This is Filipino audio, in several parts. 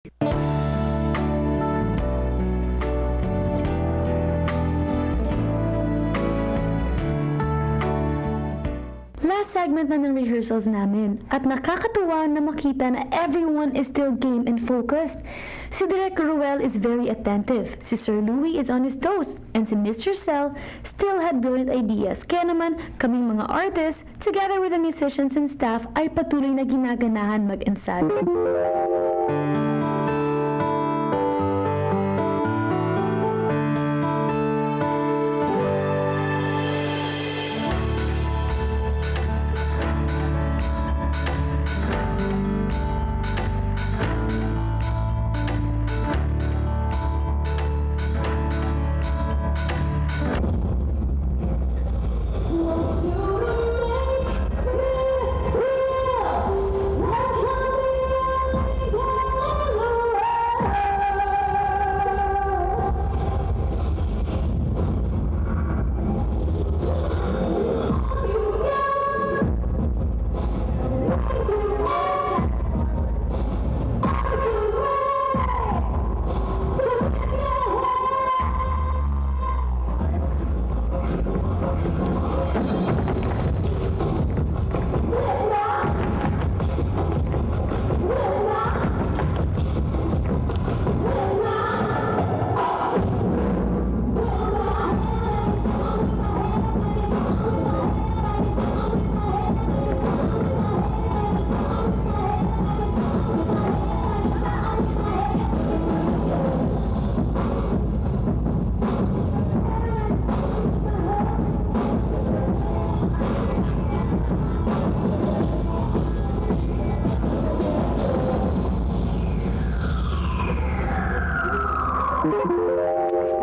Last segment na ng rehearsals namin at nakakatuwa na makita na everyone is still game and focused. Si Direk Ruel is very attentive, si Sir Louie is on his toes, and si Mr. Cell still had brilliant ideas. Kaya naman kaming mga artists, together with the musicians and staff, ay patuloy na ginaganahan mag-ensayo.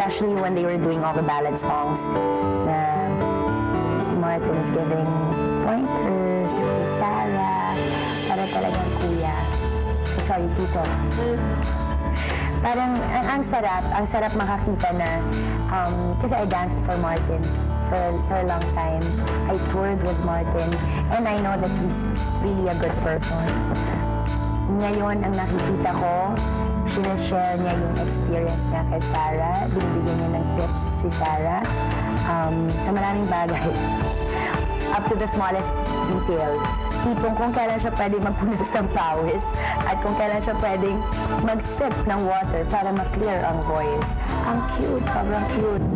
Especially when they were doing all the ballad songs, si Martin is giving pointers kay Sarah, para talagang kuya. Sorry, tito. Parang ang sarap makakita na, kasi I danced for Martin for a long time. I toured with Martin, and I know that he's really a good person. Ngayon, ang nakikita ko, sinashare niya yung experience niya kay Sarah, binibigyan niya ng tips si Sarah sa maraming bagay, up to the smallest detail. Tipong kung kailan siya pwedeng magpunas ng pawis at kung kailan siya pwedeng mag-sip ng water para ma-clear ang voice. Ang cute, sobrang cute.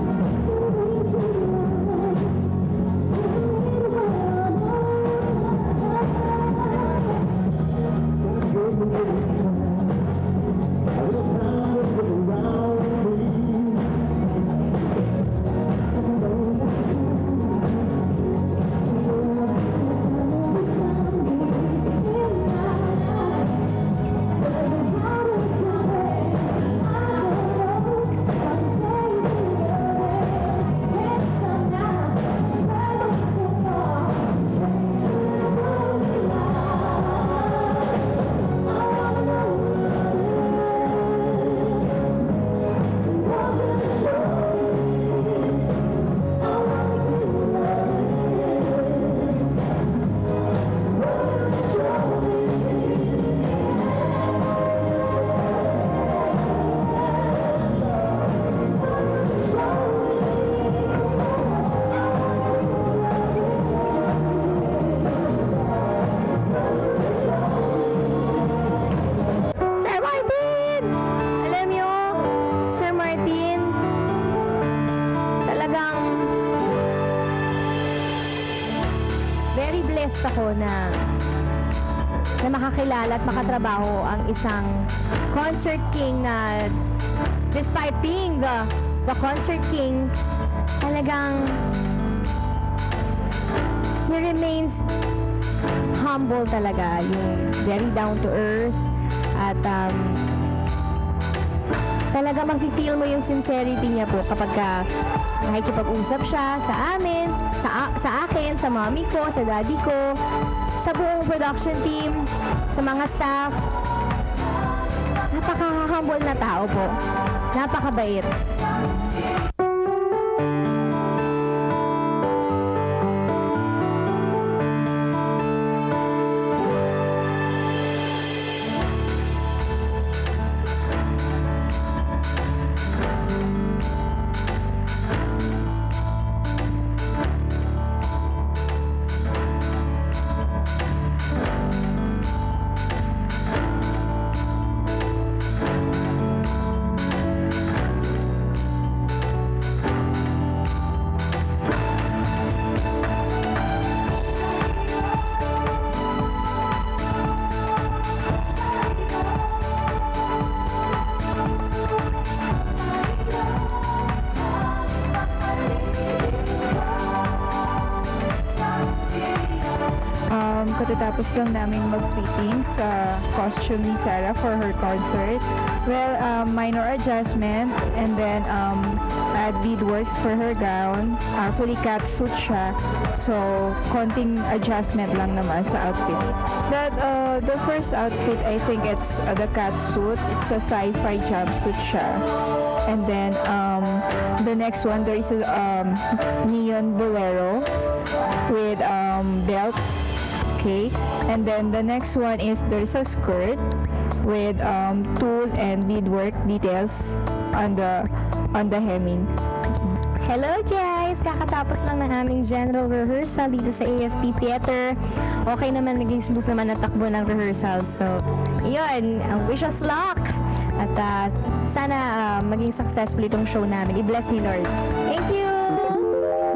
Ako na makakilala at makatrabaho ang isang concert king na despite being the concert king, talagang he remains humble talaga, yung very down to earth at talaga mafe-feel mo yung sincerity niya po kapag nakikipag-usap siya sa amin, sa akin, sa mommy ko, sa daddy ko, sa buong production team, sa mga staff. Napaka-humble na tao po. Napakabait. katatapos lang namin mag-fitting sa costume ni Sarah for her concert. Well, minor adjustment and then add beadworks for her gown. Actually, catsuit siya. So, konting adjustment lang naman sa outfit. The first outfit, I think it's the catsuit. It's a sci-fi jumpsuit siya. And then, the next one, there is a neon bolero with belt. Okay. And then the next one is there's a skirt with tulle and beadwork details on the hemming. Hello guys! Kakatapos lang ng aming general rehearsal dito sa AFP Theater. Okay naman, naging smooth naman ang takbo ng rehearsal. So, yun, wish us luck! At sana maging successful itong show namin. I-bless ni Lord. Thank you!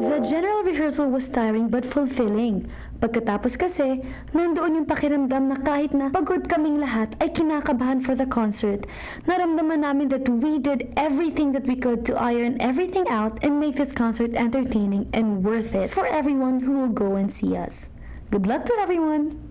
The general rehearsal was tiring but fulfilling. Pagkatapos kasi, nandoon yung pakiramdam na kahit na pagod kaming lahat ay kinakabahan for the concert. Naramdaman namin that we did everything that we could to iron everything out and make this concert entertaining and worth it for everyone who will go and see us. Good luck to everyone!